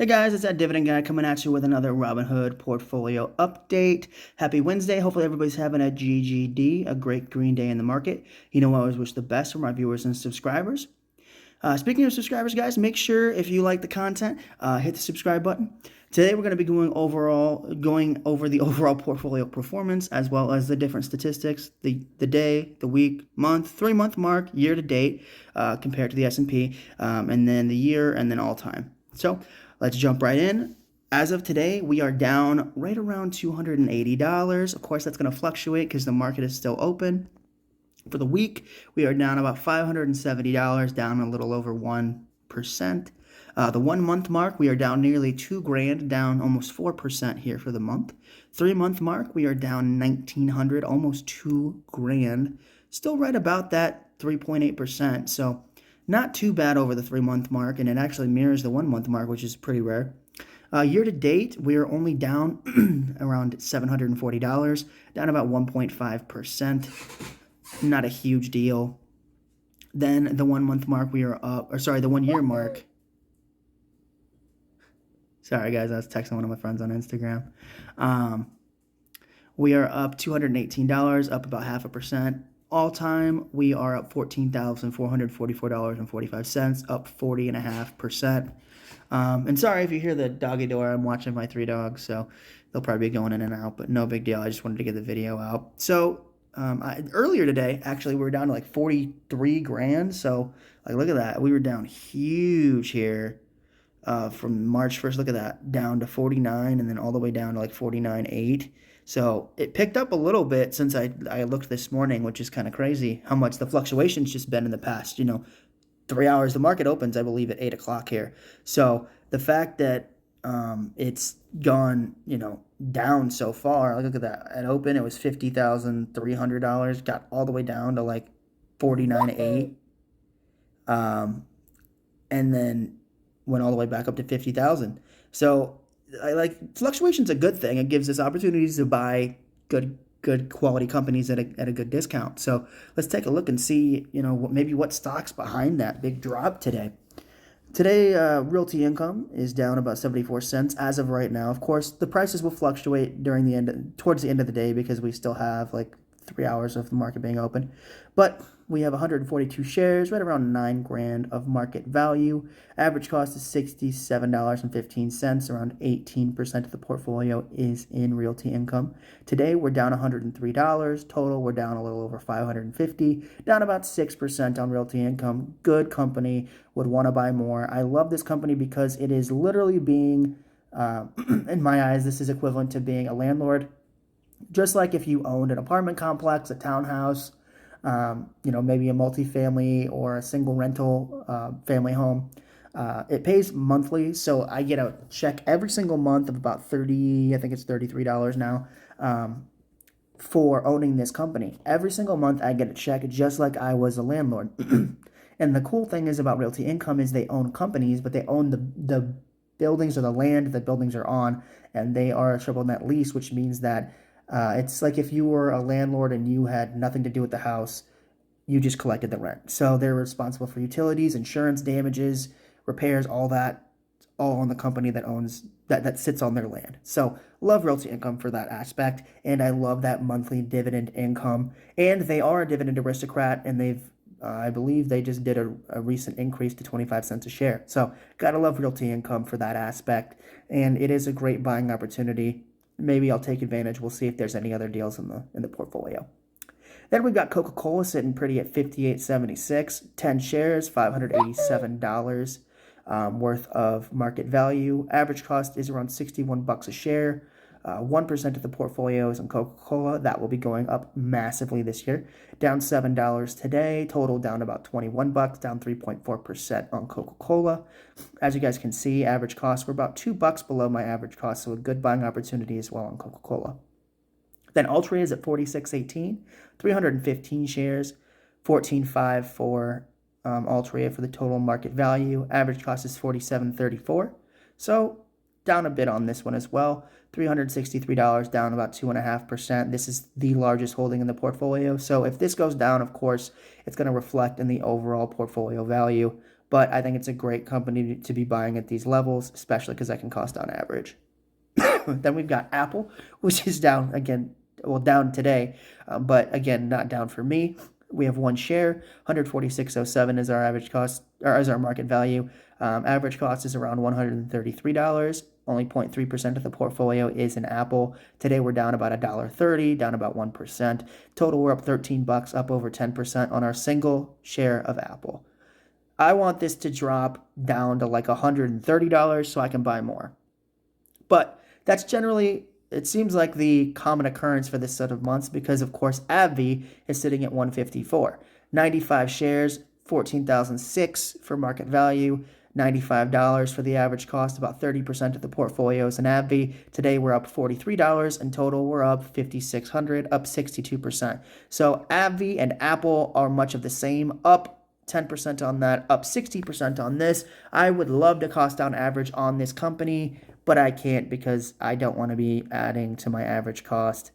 Hey guys, it's that Dividend guy coming at you with another Robinhood portfolio update. Happy Wednesday. Hopefully everybody's having a GGD, a great green day in the market. I always wish the best for my viewers and subscribers. Speaking of subscribers, guys, make sure if you like the content, hit the subscribe button. Today we're going to be going over the overall portfolio performance as well as the different statistics, the day, the week, month, 3-month mark, year to date, compared to the S&P, and then the year, and then all time. So let's jump right in. As of today, we are down right around $280. Of course, that's going to fluctuate because the market is still open. For the week, we are down about $570, down a little over 1%. The 1 month mark, we are down nearly $2,000, down almost 4% here for the month. 3-month mark, we are down $1,900, almost $2,000. Still right about that 3.8%. So not too bad over the 3-month mark, and it actually mirrors the 1 month mark, which is pretty rare. Year to date, we are only down around $740, down about 1.5%. Not a huge deal. Then the 1 month mark, we are up, or sorry, the 1 year mark. Sorry, guys, I was texting one of my friends on Instagram. We are up $218, up about 0.5%. All time, we are up $14,444.45, up 40.5%. And sorry if you hear the doggy door. I'm watching my 3 dogs, so they'll probably be going in and out, but no big deal. I just wanted to get the video out. So earlier today, actually, we were down to like 43 grand. So, like, look at that. We were down huge here from March 1st. Look at that, down to 49, and then all the way down to like 49.8. So it picked up a little bit since I looked this morning, which is kind of crazy how much the fluctuation's just been in the past. 3 hours. The market opens, I believe, at 8 o'clock here. So the fact that it's gone, down so far. Look at that. At open, it was $50,300. Got all the way down to like 49.8, and then went all the way back up to 50,000. So I like fluctuation's a good thing. It gives us opportunities to buy good quality companies at a good discount. So let's take a look and see, maybe what stocks behind that big drop today. Today, realty income is down about 74 cents as of right now. Of course, the prices will fluctuate towards the end of the day because we still have like 3 hours of the market being open. But we have 142 shares, right around 9 grand of market value. Average cost is $67.15. Around 18% of the portfolio is in realty income. Today, we're down $103. Total, we're down a little over $550, down about 6% on realty income. Good company, would want to buy more. I love this company because it is literally being, in my eyes, this is equivalent to being a landlord. Just like if you owned an apartment complex, a townhouse, maybe a multifamily or a single rental family home. It pays monthly, so I get a check every single month of about I think it's $33 now, for owning this company. Every single month I get a check just like I was a landlord. And the cool thing is about realty income is they own companies, but they own the buildings or the land that buildings are on, and they are a triple net lease, which means that it's like if you were a landlord and you had nothing to do with the house, you just collected the rent. So they're responsible for utilities, insurance, damages, repairs, all that, all on the company that owns that sits on their land. So love realty income for that aspect, and I love that monthly dividend income. And they are a dividend aristocrat, and I believe they just did a recent increase to 25 cents a share. So gotta love realty income for that aspect, and it is a great buying opportunity. Maybe I'll take advantage. We'll see if there's any other deals in the portfolio. Then we've got Coca-Cola sitting pretty at $58.76, 10 shares, $587 worth of market value. Average cost is around $61 a share. 1% of the portfolio is on Coca-Cola. That will be going up massively this year. Down $7 today. Total down about $21, down 3.4% on Coca-Cola. As you guys can see, average costs were about $2 below my average cost, so a good buying opportunity as well on Coca-Cola. Then Altria is at $46.18, 315 shares, $14.5 for Altria for the total market value. Average cost is $47.34. So down a bit on this one as well. $363, down about 2.5%. This is the largest holding in the portfolio. So if this goes down, of course, it's going to reflect in the overall portfolio value. but I think it's a great company to be buying at these levels, especially because I can cost on average. Then we've got Apple, which is down again, well, down today, but again, not down for me. We have one share, 146.07 is our average cost, or as our market value. Average cost is around $133. Only 0.3% of the portfolio is in Apple. Today we're down about $1.30, down about 1%. Total, we're up $13, up over 10% on our single share of Apple. I want this to drop down to like $130 so I can buy more. But that's generally, it seems like the common occurrence for this set of months because, of course, AbbVie is sitting at 154. 95 shares, 14,006 for market value, $95 for the average cost, about 30% of the portfolios in AbbVie. Today we're up $43. In total, we're up 5,600, up 62%. So AbbVie and Apple are much of the same, up 10% on that, up 60% on this. I would love to cost down average on this company, but I can't because I don't want to be adding to my average cost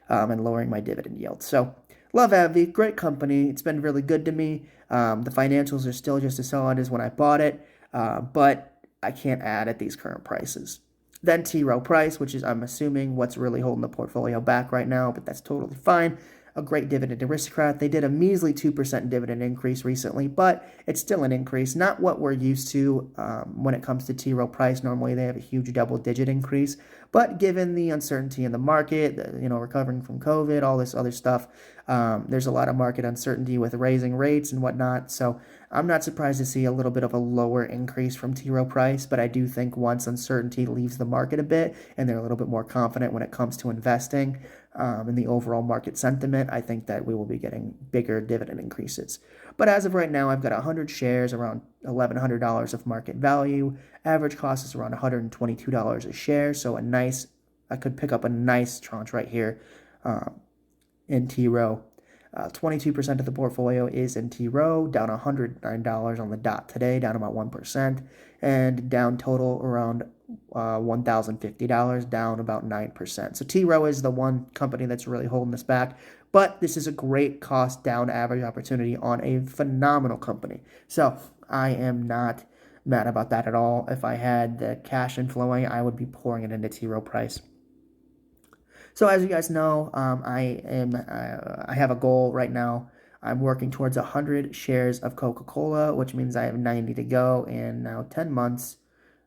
and lowering my dividend yield. So love AbbVie, great company. It's been really good to me. The financials are still just as solid as when I bought it, but I can't add at these current prices. Then T. Rowe Price, which is, I'm assuming, what's really holding the portfolio back right now, but that's totally fine. A great dividend aristocrat. They did a measly 2% dividend increase recently, but it's still an increase. Not what we're used to when it comes to T. Rowe Price. Normally they have a huge double-digit increase, but given the uncertainty in the market, recovering from COVID, all this other stuff, there's a lot of market uncertainty with raising rates and whatnot. So I'm not surprised to see a little bit of a lower increase from T. Rowe Price, but I do think once uncertainty leaves the market a bit and they're a little bit more confident when it comes to investing, in the overall market sentiment, I think that we will be getting bigger dividend increases. But as of right now, I've got 100 shares, around $1,100 of market value. Average cost is around $122 a share, so I could pick up a nice tranche right here in T. Rowe. 22% of the portfolio is in T. Rowe, down $109 on the dot today, down about 1%, and down total around $1,050, down about 9%. So T. Rowe is the one company that's really holding us back, but this is a great cost down average opportunity on a phenomenal company. So I am not mad about that at all. If I had the cash inflowing, I would be pouring it into T. Rowe Price. So as you guys know, I have a goal right now. I'm working towards 100 shares of Coca-Cola, which means I have 90 to go, and now 10 months,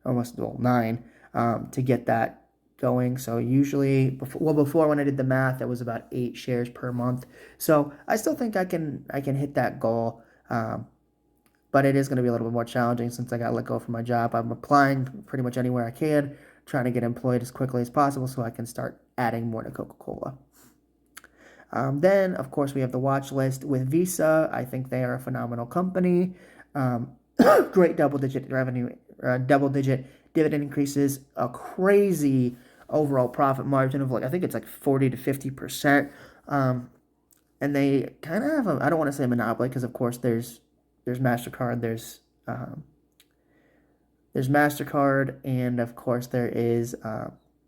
almost 9, to get that going. So usually, before when I did the math, it was about 8 shares per month. So I still think I can hit that goal, but it is going to be a little bit more challenging since I got let go from my job. I'm applying pretty much anywhere I can, trying to get employed as quickly as possible so I can start adding more to Coca-Cola. Then, of course, we have the watch list with Visa. I think they are a phenomenal company. Great double-digit revenue, double-digit dividend increases, a crazy overall profit margin of I think it's like 40 to 50%. And they kind of have I don't want to say monopoly because, of course, there's MasterCard, there's MasterCard, and of course there is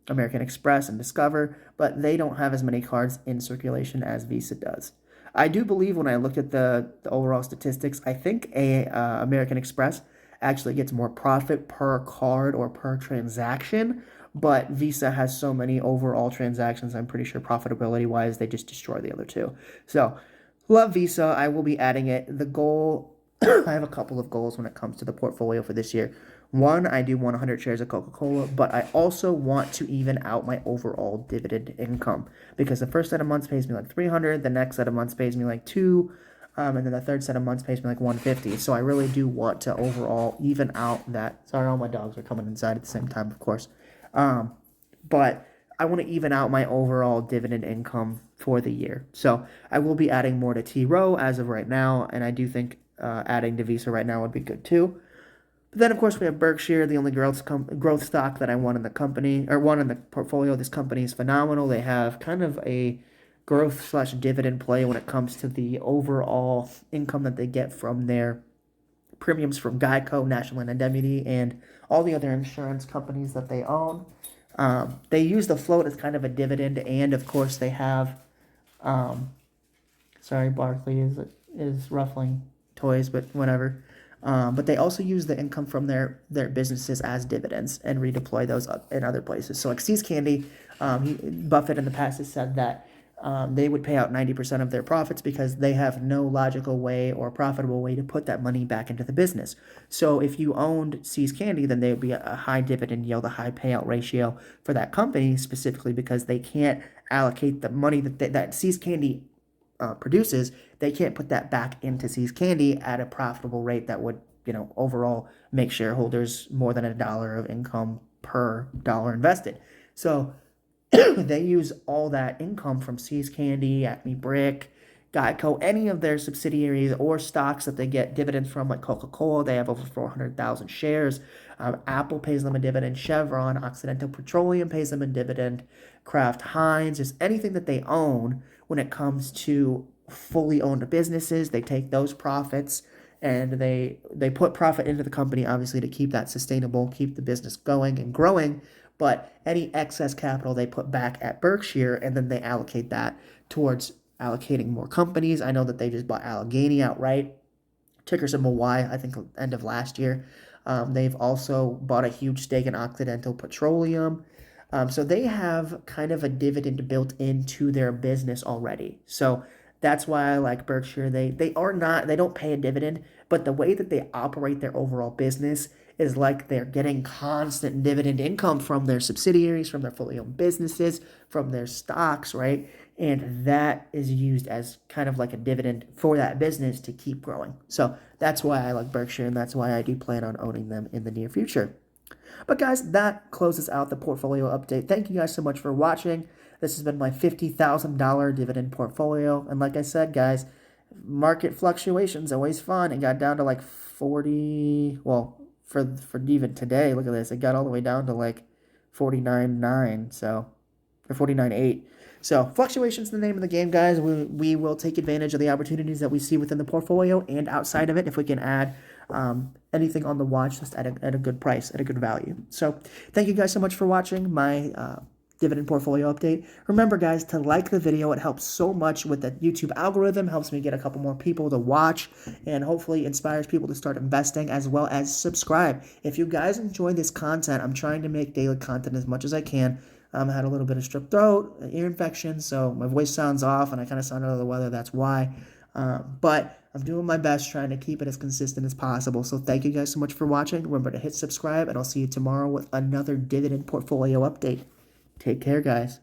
American Express and Discover, but they don't have as many cards in circulation as Visa does. I do believe when I looked at the overall statistics, I think American Express actually gets more profit per card or per transaction, but Visa has so many overall transactions, I'm pretty sure profitability-wise, they just destroy the other two. So, love Visa. I will be adding it. The goal, I have a couple of goals when it comes to the portfolio for this year. One, I do want 100 shares of Coca-Cola, but I also want to even out my overall dividend income because the first set of months pays me like $300, the next set of months pays me like $200, and then the third set of months pays me like $150. So I really do want to overall even out that. Sorry, all my dogs are coming inside at the same time, of course. But I want to even out my overall dividend income for the year. So I will be adding more to T. Rowe as of right now, and I do think adding to Visa right now would be good too. But then, of course, we have Berkshire, the only growth stock that I want in the company, or want in the portfolio. This company is phenomenal. They have kind of a growth/dividend play when it comes to the overall income that they get from their premiums from Geico, National Indemnity, and all the other insurance companies that they own. They use the float as kind of a dividend, and, of course, they have... sorry, Barkley is ruffling toys, but whatever. But they also use the income from their businesses as dividends and redeploy those in other places. So like See's Candy, Buffett in the past has said that they would pay out 90% of their profits because they have no logical way or profitable way to put that money back into the business. So if you owned See's Candy, then they would be a high dividend yield, a high payout ratio for that company, specifically because they can't allocate the money that See's Candy produces. They can't put that back into See's Candy at a profitable rate that would, overall make shareholders more than $1 of income per dollar invested. So they use all that income from See's Candy, Acme Brick, Geico, any of their subsidiaries or stocks that they get dividends from, like Coca-Cola. They have over 400,000 shares. Apple pays them a dividend. Chevron, Occidental Petroleum pays them a dividend. Kraft Heinz, just anything that they own when it comes to fully owned businesses, they take those profits and they put profit into the company, obviously, to keep that sustainable, keep the business going and growing. But any excess capital they put back at Berkshire, and then they allocate that towards allocating more companies. I know that they just bought Allegheny outright, ticker symbol Y, I think end of last year. They've also bought a huge stake in Occidental Petroleum. So they have kind of a dividend built into their business already. So that's why I like Berkshire. They don't pay a dividend, but the way that they operate their overall business is like they're getting constant dividend income from their subsidiaries, from their fully owned businesses, from their stocks, right? And that is used as kind of like a dividend for that business to keep growing. So that's why I like Berkshire, and that's why I do plan on owning them in the near future. But guys, that closes out the portfolio update. Thank you guys so much for watching. This has been my $50,000 dividend portfolio. And like I said, guys, market fluctuations always fun. It got down to like 40, well, for even today, look at this. It got all the way down to like 49.9, so, or 49.8. So fluctuations is the name of the game, guys. We will take advantage of the opportunities that we see within the portfolio and outside of it if we can add anything on the watch list at a good price, at a good value. So thank you guys so much for watching my dividend portfolio update. Remember, guys, to like the video. It helps so much with the YouTube algorithm, helps me get a couple more people to watch, and hopefully inspires people to start investing, as well as subscribe. If you guys enjoy this content, I'm trying to make daily content as much as I can. I had a little bit of strep throat, ear infection, so my voice sounds off, and I kind of sound under the weather. That's why. But I'm doing my best trying to keep it as consistent as possible. So thank you guys so much for watching. Remember to hit subscribe, and I'll see you tomorrow with another dividend portfolio update. Take care, guys.